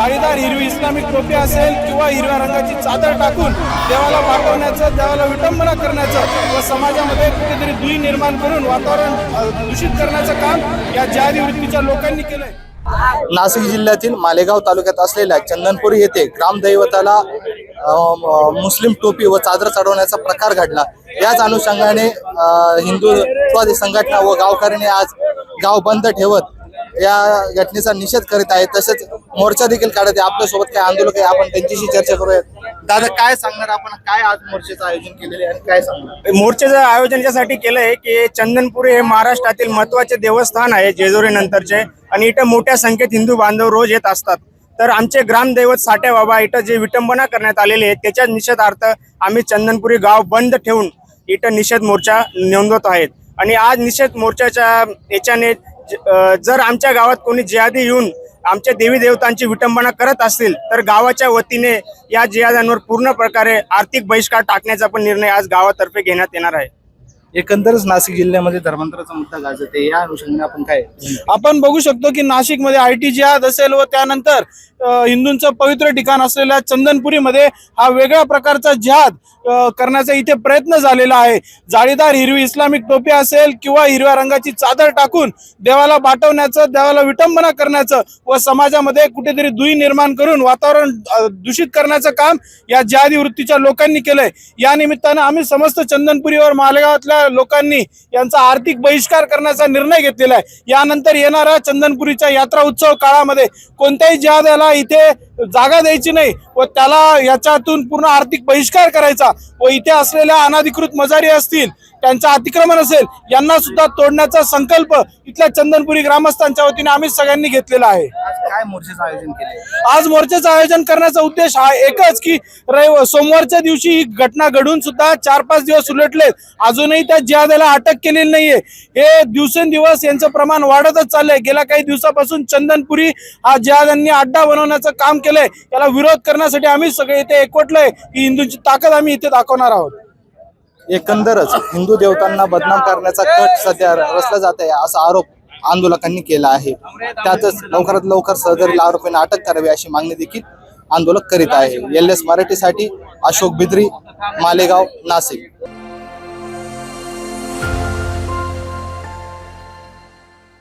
जाळीदार हिरवी इस्लामिक टोपी असेल किंवा हिरव्या रंगाची चादर टाकून देवाला वाटवण्याचं, देवाला विटंबना करण्याचं व समाजामध्ये कुठेतरी दुही निर्माण करून वातावरण दूषित करण्याचं काम या जिहादी वृत्तीच्या लोकांनी केलंय। नाशिक जिल्ह्यातील मालेगाव तालुक्यात असलेल्या चंदनपुरी येथे ग्रामदैवताला मुस्लिम टोपी व चादर चढवण्याचा प्रकार घडला। याच अनुषंगाने हिंदुत्वादी संघटना व गावकऱ्यांनी आज गाव बंद ठेवत या घटनेचा निषेध करीत आहेत। तसेच मोर्चा देखील काढत आहे। आपल्यासोबत काय आंदोलक आहे, आपण त्यांच्याशी चर्चा करूयात। दादा, काय सांगणार आपण, काय आज मोर्चाचं आयोजन केलेले आणि काय सांगणार? मोर्चाचं आयोजन यासाठी केलंय की चंदनपुरी हे महाराष्ट्रातील महत्त्वाचे देवस्थान आहे जेजुरी नंतरचे, आणि इथं मोठ्या संख्येत हिंदू बांधव रोज येत असतात। तर आमचे ग्रामदैवत साठे बाबा इथं जे विटंबना करण्यात आलेली आहे त्याच्या निषेधार्थ आम्ही चंदनपुरी गाव बंद ठेवून इथं निषेध मोर्चा नोंदवत आहेत। आणि आज निषेध मोर्चाच्या याच्याने जर आमच्या गावात कोणी जिहादी येऊन आमच्या देवी देवतांची विटंबना करत असतील तर गावाच्या वतीने या जिहाद्यांवर पूर्ण प्रकारे आर्थिक बहिष्कार टाकण्याचा पण निर्णय आज गावातर्फे घेण्यात येणार आहे। एकंदरच नाशिक जिल्ह्यामध्ये धर्मांतराचा मुद्दा गाजते, या अनुषंगाने आपण काय आपण बघू शकतो की नाशिकमध्ये आयटी जिहाद असेल व त्यानंतर हिंदूंचं पवित्र ठिकाण असलेल्या चंदनपुरीमध्ये हा वेगळ्या प्रकारचा जिहाद करण्याचा इथे प्रयत्न झालेला आहे। जाळीदार हिरवी इस्लामिक टोपी असेल किंवा हिरव्या रंगाची चादर टाकून देवाला बाटवण्याचं, देवाला विटंबना करण्याचं व समाजामध्ये कुठेतरी दुही निर्माण करून वातावरण दूषित करण्याचं काम या जिहादी वृत्तीच्या लोकांनी केलंय। या निमित्तानं आम्ही समस्त चंदनपुरीवर मालेगावातल्या लोकांनी यांचा आर्थिक बहिष्कार करण्याचा निर्णय घेतलेला आहे। यानंतर येणाऱ्या चंदनपुरीच्या यात्रा उत्सव काळामध्ये कोणत्याही जिहाद्याला इथे जागा द्यायची नाही व त्याला याच्यातून पूर्ण आर्थिक बहिष्कार करायचा व इथे असलेल्या अनधिकृत मजारी असतील, त्यांचं अतिक्रमण असेल, यांना सुद्धा तोडण्याचा संकल्प इथल्या चंदनपुरी ग्रामस्थांच्या वतीने आम्ही सगळ्यांनी घेतलेला आहे। आज काय मोर्चाचं आयोजन केले? आज मोर्चाचं आयोजन करण्याचा उद्देश हा एकच की सोमवारच्या दिवशी ही घटना घडून सुद्धा 4-5 दिवस उलटलेत, अजूनही त्या जिहाद्याला अटक केलेली नाहीये। हे दिवसेंदिवस यांचं प्रमाण वाढतच चाललंय। गेल्या काही दिवसापासून चंदनपुरी हा जिहाद्यांनी अड्डा बनवण्याचं काम केलंय। याला विरोध करण्यासाठी आम्ही सगळे इथे एकवटलोय। ही हिंदूंची ताकद आम्ही इथे दाखवणार आहोत। एकंदरच हिंदू देवतांना बदनाम करण्याचा कट सध्या रचला जात आहे असा आरोप आंदोलकांनी केला आहे। त्यातच लवकरात लवकर सदरील आरोपींना अटक करावी अशी मागणी देखील आंदोलक करीत आहे। LS मराठीसाठी अशोक बिद्री, मालेगाव, नाशिक।